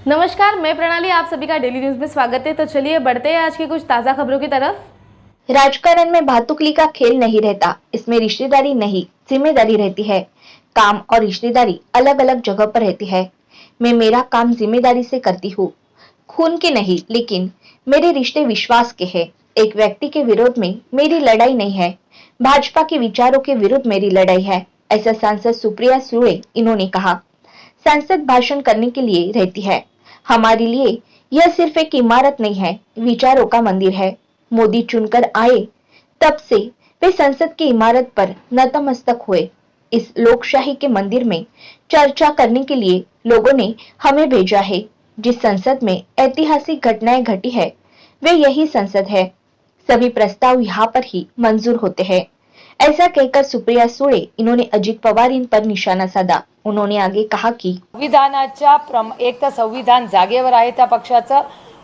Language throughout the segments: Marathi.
नमस्कार, मैं प्रणाली, आप सभी का डेली न्यूज में स्वागत है। तो चलिए बढ़ते हैं आज की कुछ ताजा खबरों की तरफ। राजकारण में भातुकली का खेल नहीं रहता, इसमें रिश्तेदारी नहीं जिम्मेदारी रहती है। काम और रिश्तेदारी अलग अलग जगह पर रहती है। मैं मेरा काम जिम्मेदारी से करती हूँ, खून के नहीं, लेकिन मेरे रिश्ते विश्वास के हैं। एक व्यक्ति के विरोध में मेरी लड़ाई नहीं है, भाजपा के विचारों के विरुद्ध मेरी लड़ाई है, ऐसा सांसद सुप्रिया सुळे इन्होंने कहा। सांसद भाषण करने के लिए रहती है। हमारे लिए यह सिर्फ एक इमारत नहीं है, विचारों का मंदिर है। मोदी चुनकर आए तब से वे संसद की इमारत पर नतमस्तक हुए। इस लोकशाही के मंदिर में चर्चा करने के लिए लोगों ने हमें भेजा है। जिस संसद में ऐतिहासिक घटनाएं घटी है, वे यही संसद है। सभी प्रस्ताव यहाँ पर ही मंजूर होते हैं, ऐसा कहकर सुप्रिया सुळे इन्होंने अजित पवार इन पर निशाना साधा। उन्होंने आगे कहा की संविधानाच्या एक तर संविधान जागेवर आहे त्या पक्षाचं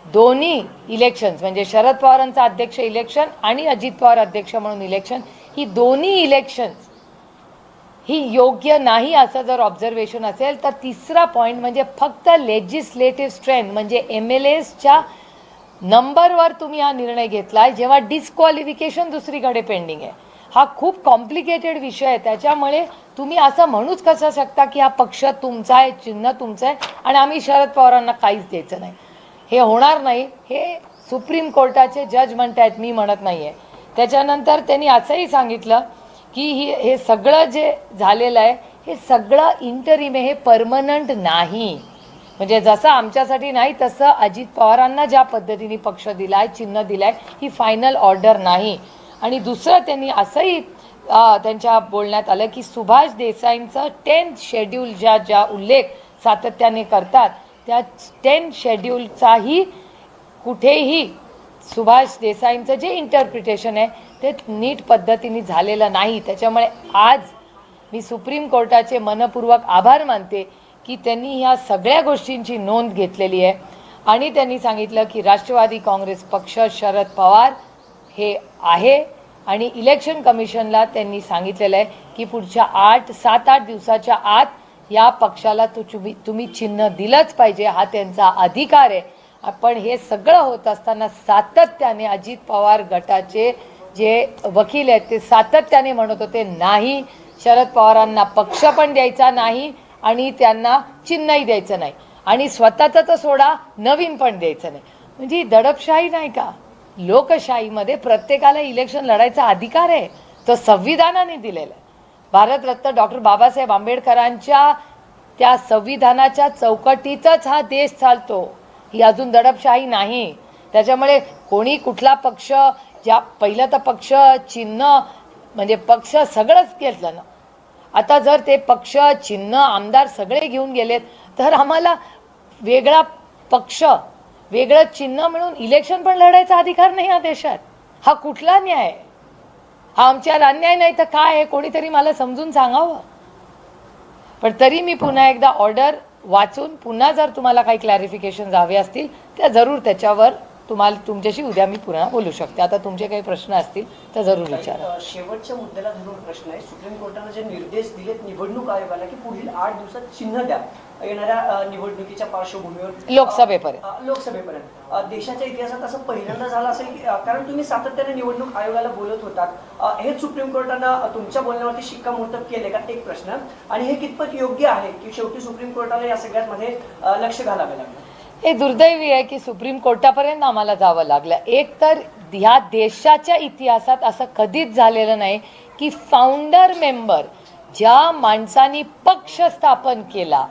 दोन्ही इलेक्शन्स म्हणजे शरद पवारांचा अध्यक्ष इलेक्शन आणि अजित पवार अध्यक्ष म्हणून इलेक्शन, ही दोन्ही इलेक्शन्स ही योग्य नाही असं जर ऑब्झर्वेशन असेल तर तिसरा पॉइंट म्हणजे फक्त लेजिस्लेटिव्ह स्ट्रेंथ म्हणजे एमएलएच्या नंबरवर तुम्ही हा निर्णय घेतलाय, जेव्हा डिस्क्वालिफिकेशन दुसरीकडे पेंडिंग आहे। हा खूप कॉम्प्लिकेटेड विषय आहे, त्याच्यामुळे तुम्ही असं म्हणूच कसं शकता की हा पक्ष तुमचा आहे, चिन्ह तुमचं आहे आणि आम्ही शरद पवारांना काहीच द्यायचं नाही। हे होणार नाही, हे सुप्रीम कोर्टाचे जज म्हणतात, मी म्हणत नाहीये। त्याच्यानंतर त्यांनी असंही सांगितलं की हे सगळं जे झालेलं आहे हे सगळं इंटरिम आहे, हे परमनंट नाही। म्हणजे जसं आमच्यासाठी नाही तसं अजित पवारांना ज्या पद्धतीने पक्ष दिलाय, चिन्ह दिलाय, ही फायनल ऑर्डर नाही। आणि दुसरं त्यांनी असंही त्यांच्या बोलण्यात आलं की सुभाष देसाईंचं 10th शेड्यूल ज्या उल्लेख सातत्याने करतात त्या 10th शेड्यूलचाही कुठेही सुभाष देसाईंचं जे इंटरप्रिटेशन आहे ते नीट पद्धतीने झालेलं नाही। त्याच्यामुळे आज मी सुप्रीम कोर्टाचे मनपूर्वक आभार मानते की त्यांनी ह्या सगळ्या गोष्टींची नोंद घेतलेली आहे आणि त्यांनी सांगितलं की राष्ट्रवादी काँग्रेस पक्ष शरद पवार हे आहे आणि इलेक्शन कमिशनला त्यांनी सांगितलेलं आहे की पुढच्या 7-8 दिवसाच्या आत या पक्षाला तुम्ही चिन्ह दिलंच पाहिजे, हा त्यांचा अधिकार आहे। पण हे सगळं होत असताना सातत्याने अजित पवार गटाचे जे वकील आहेत ते सातत्याने म्हणत होते नाही, शरद पवारांना पक्ष पण द्यायचा नाही आणि त्यांना चिन्हही द्यायचं नाही आणि स्वतःचं तर सोडा, नवीन पण द्यायचं नाही। म्हणजे दडपशाही नाही का? लोकशाहीमध्ये प्रत्येकाला इलेक्शन लढायचा अधिकार आहे, तो संविधानाने दिलेला आहे। भारतरत्न डॉक्टर बाबासाहेब आंबेडकरांच्या त्या संविधानाच्या चौकटीतच हा देश चालतो, ही अजून दडपशाही नाही। त्याच्यामुळे कोणी कुठला पक्ष, ज्या पहिलं तर पक्ष चिन्ह म्हणजे पक्ष सगळंच घेतलं ना, आता जर ते पक्ष चिन्ह आमदार सगळे घेऊन गेलेत तर आम्हाला वेगळा पक्ष वेगळं चिन्ह मिळून इलेक्शन पण लढायचा अधिकार नाही या देशात। हा कुठला न्याय? हा आमच्यावर अन्याय नाही तर काय आहे? कोणीतरी मला समजून सांगावं। पण तरी मी पुन्हा एकदा ऑर्डर वाचून पुन्हा जर तुम्हाला काही क्लॅरिफिकेशन हवे असतील तर जरूर त्याच्यावर तुमच्याशी उद्या मी पुन्हा बोलू शकते। आता तुमचे काही प्रश्न असतील तर जरूर विचारा। शेवटच्या मुद्द्याला धरून प्रश्न आहे, सुप्रीम कोर्टाने जे निर्देश दिलेत निवडणूक आयोगाला की पुढील 8 दिवसात चिन्ह द्या येणाऱ्या निवडणुकीच्या पार्श्वभूमीवर लोकसभेपर्यंत देशाच्या इतिहासात असं पहिल्यांदा झालं असेल की कारण तुम्ही सातत्याने निवडणूक आयोगाला बोलत होतात, हेच सुप्रीम कोर्टानं तुमच्या बोलण्यावरती शिक्कामोर्तब केले का? एक प्रश्न। आणि हे कितपत योग्य आहे की शेवटी सुप्रीम कोर्टाला या सगळ्यामध्ये लक्ष घालावे लागलं? हे दुर्दैवी आहे की सुप्रीम कोर्टापर्यंत आम्हाला जावं लागलं। एक तर ह्या देशाच्या इतिहासात असं कधीच झालेलं नाही की फाउंडर मेंबर ज्या माणसांनी पक्ष स्थापन केला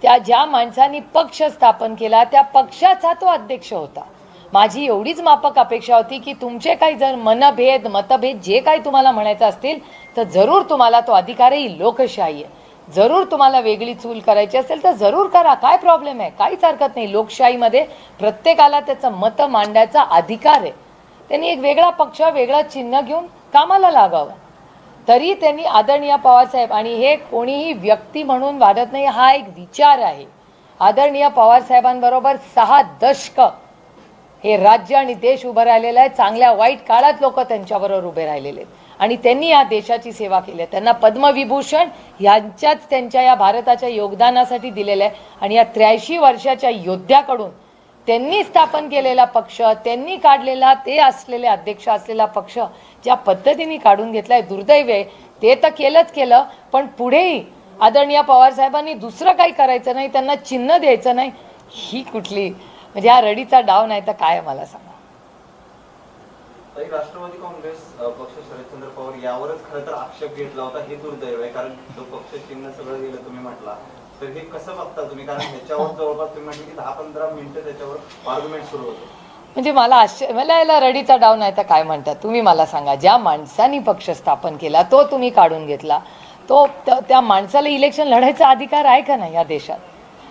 ज्या माणसांनी पक्ष स्थापन केला त्या पक्षाचा तो अध्यक्ष होता। माझी एवढीच माफक अपेक्षा होती की तुमचे काही जर मतभेद जे काही तुम्हाला म्हणायचं असतील तर जरूर तुम्हाला तो अधिकार आहे, लोकशाही आहे। जरूर तुम्हाला वेगळी चूल करायची असेल तर जरूर करा, काय प्रॉब्लेम आहे? काहीच हरकत नाही। लोकशाहीमध्ये प्रत्येकाला त्याचं मत मांडायचा अधिकार आहे। त्यांनी एक वेगळा पक्ष, वेगळा चिन्ह घेऊन कामाला लागावं। तरी त्यांनी आदरणीय पवारसाहेब, आणि हे कोणीही व्यक्ती म्हणून वाढत नाही, हा एक विचार आहे। आदरणीय पवारसाहेबांबरोबर 6 दशक हे राज्य आणि देश उभं राहिलेलं आहे। चांगल्या वाईट काळात लोक त्यांच्याबरोबर उभे राहिलेले आहेत आणि त्यांनी या देशाची सेवा केली आहे. त्यांना पद्मविभूषण यांच्याच त्यांच्या या भारताच्या योगदानासाठी दिलेलं आहे. आणि या 83 वर्षाच्या योद्ध्याकडून त्यांनी स्थापन केलेला पक्ष, त्यांनी काढलेला ते असलेले अध्यक्ष असलेला पक्ष ज्या पद्धतीने काढून घेतलाय, दुर्दैव आहे. ते तर केलं, पण पुढेही आदरणीय पवार साहेबांनी दुसरं काही करायचं नाही, त्यांना चिन्ह द्यायचं नाही. ही कुठली म्हणजे हा रडीचा डाव नाही तर काय मला सांगा. राष्ट्रवादी काँग्रेस पक्ष शरदचंद्र पवार यावरच खरं तर आक्षेप घेतला होता. हे दुर्दैव आहे, कारण तो पक्ष चिन्ह सगळं गेलं तुम्ही म्हटला. तर हे कसं बघता तुम्ही, कारण ह्याच्यावर जवळपास तुम्ही म्हटलं की 10-15 मिनिटं त्याच्यावर आर्ग्युमेंट सुरू होते. म्हणजे मला याला रडीचा डाव नाही तर काय म्हणतात तुम्ही मला सांगा. ज्या माणसाने पक्ष स्थापन केला तो तुम्ही काढून घेतला, तो त्या माणसाला इलेक्शन लढायचा अधिकार आहे का नाही या देशात?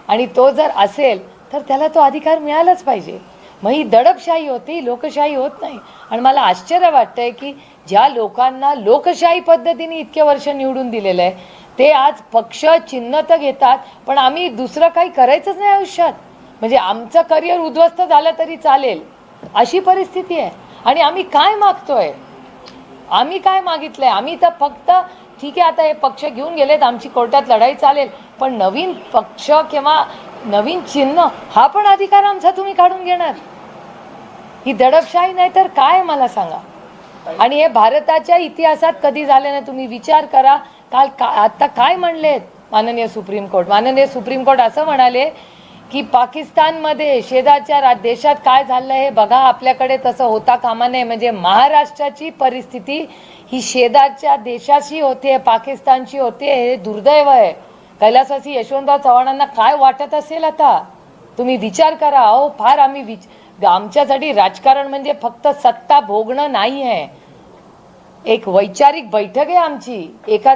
आणि तो जर असेल तर त्याला तो अधिकार मिळालाच पाहिजे. मग ही दडपशाही होती, लोकशाही होत नाही. आणि मला आश्चर्य वाटतंय की ज्या लोकांना लोकशाही पद्धतीने इतके वर्ष निवडून दिलेलं आहे ते आज पक्ष चिन्ह तर घेतात, पण आम्ही दुसरं काही करायचंच नाही आयुष्यात, म्हणजे आमचं करिअर उद्ध्वस्त झालं तरी चालेल अशी परिस्थिती आहे. आणि आम्ही काय मागतोय, आम्ही काय मागितलंय? आम्ही तर फक्त ठीक आहे आता हे पक्ष घेऊन गेलेत, आमची कोर्टात लढाई चालेल, पण नवीन पक्ष किंवा नवीन चिन्ह हा पण अधिकार आमचा तुम्ही काढून घेणार? ही दडपशाही नाही तर काय मला सांगा. आणि हे भारताच्या इतिहासात कधी झाले नाही. तुम्ही विचार करा, आता काय म्हणलेत माननीय सुप्रीम कोर्ट असं म्हणाले की पाकिस्तानमध्ये शेजारच्या देशात काय झालं हे बघा, आपल्याकडे तसं होता कामा नये. म्हणजे महाराष्ट्राची परिस्थिती ही शेजारच्या देशाशी होते, पाकिस्तानशी होते. हे दुर्दैव आहे. कैलासवासी यशवंतराव चव्हाणांना काय वाटत असेल आता तुम्ही विचार करा. अहो फार आमच्यासाठी राजकारण म्हणजे फक्त सत्ता भोगणं नाही आहे, एक वैचारिक बैठक आहे आमची. एका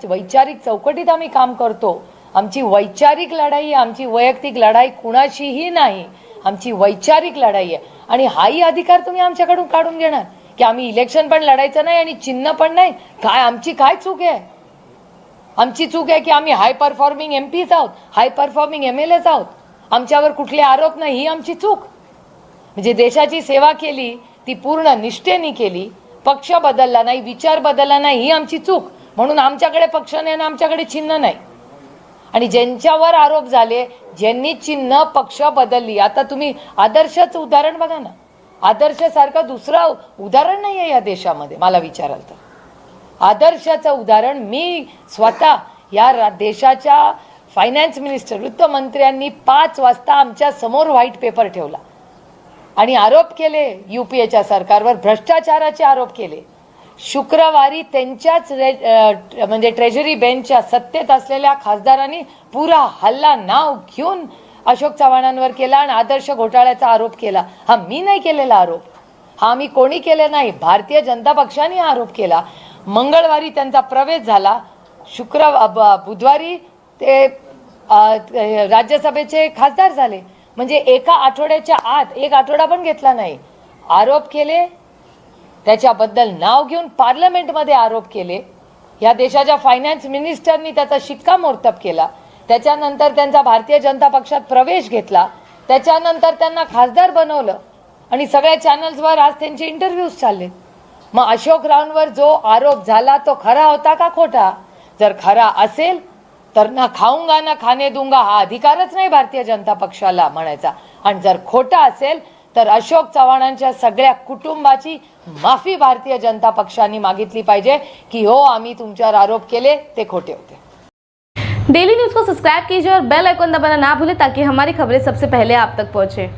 वैचारिक चौकटीत आम्ही काम करतो. आमची वैचारिक लढाई आहे, आमची वैयक्तिक लढाई कुणाशीही नाही, आमची वैचारिक लढाई आहे. आणि हाही अधिकार तुम्ही आमच्याकडून काढून घेणार की आम्ही इलेक्शन पण लढायचं नाही आणि चिन्ह पण नाही? काय आमची काय चूक आहे? आमची चूक आहे की आम्ही हाय परफॉर्मिंग MPs आहोत, हाय परफॉर्मिंग MLAs आहोत, आमच्यावर कुठले आरोप नाही, ही आमची चूक? म्हणजे देशाची सेवा केली ती पूर्ण निष्ठेने केली, पक्ष बदलला नाही, विचार बदलला नाही, ही आमची चूक. म्हणून आमच्याकडे पक्ष नाही आणि आमच्याकडे चिन्ह नाही. आणि ज्यांच्यावर आरोप झाले, ज्यांनी चिन्ह पक्ष बदलली, आता तुम्ही आदर्शचं उदाहरण बघा ना, आदर्शसारखं दुसरं उदाहरण नाही आहे या देशामध्ये. मला विचाराल तर आदर्शाचं उदाहरण मी स्वतः या देशाच्या फायनान्स मिनिस्टर वित्तमंत्र्यांनी 5 वाजता आमच्या समोर व्हाईट पेपर ठेवला आणि आरोप केले UPAच्या सरकारवर, भ्रष्टाचाराचे आरोप केले. शुक्रवारी त्यांच्याच म्हणजे ट्रेजरी बेंचच्या सत्तेत असलेल्या खासदारांनी पुरा हल्ला नाव घेऊन अशोक चव्हाणांवर केला आणि आदर्श घोटाळ्याचा आरोप केला. हा मी नाही केलेला आरोप, हा आम्ही कोणी केले नाही, भारतीय जनता पक्षाने आरोप केला. मंगळवारी त्यांचा प्रवेश झाला, बुधवारी ते राज्यसभेचे खासदार झाले. म्हणजे एका आठवड्याच्या आत, एक आठवडा पण घेतला नाही, आरोप केले, त्याच्याबद्दल नाव घेऊन पार्लमेंटमध्ये आरोप केले. या देशाच्या फायनान्स मिनिस्टरनी त्याचा शिक्कामोर्तब केला. त्याच्यानंतर त्यांचा भारतीय जनता पक्षात प्रवेश घेतला, त्याच्यानंतर त्यांना खासदार बनवलं आणि सगळ्या चॅनल्सवर आज त्यांचे इंटरव्ह्यूज चालले. मग अशोक रावांवर जो आरोप झाला तो खरा होता का खोटा? जर खरा असेल तर ना खाऊंगा ना खाने दूंगा हा अधिकारच नाही भारतीय जनता पक्षाला म्हणायचा. आणि जर खोटा असेल तर अशोक चव्हाणांच्या सगळ्या कुटुंबाची माफी भारतीय जनता पक्षाने मागितली पाहिजे की हो आम्ही तुमच्यावर आरोप केले ते खोटे होते. डेली न्यूज को सब्सक्राइब कीजिए और बेल आइकन दबाना ना भूलें ताकि हमारी खबरें सबसे पहले आप तक पहुंचे.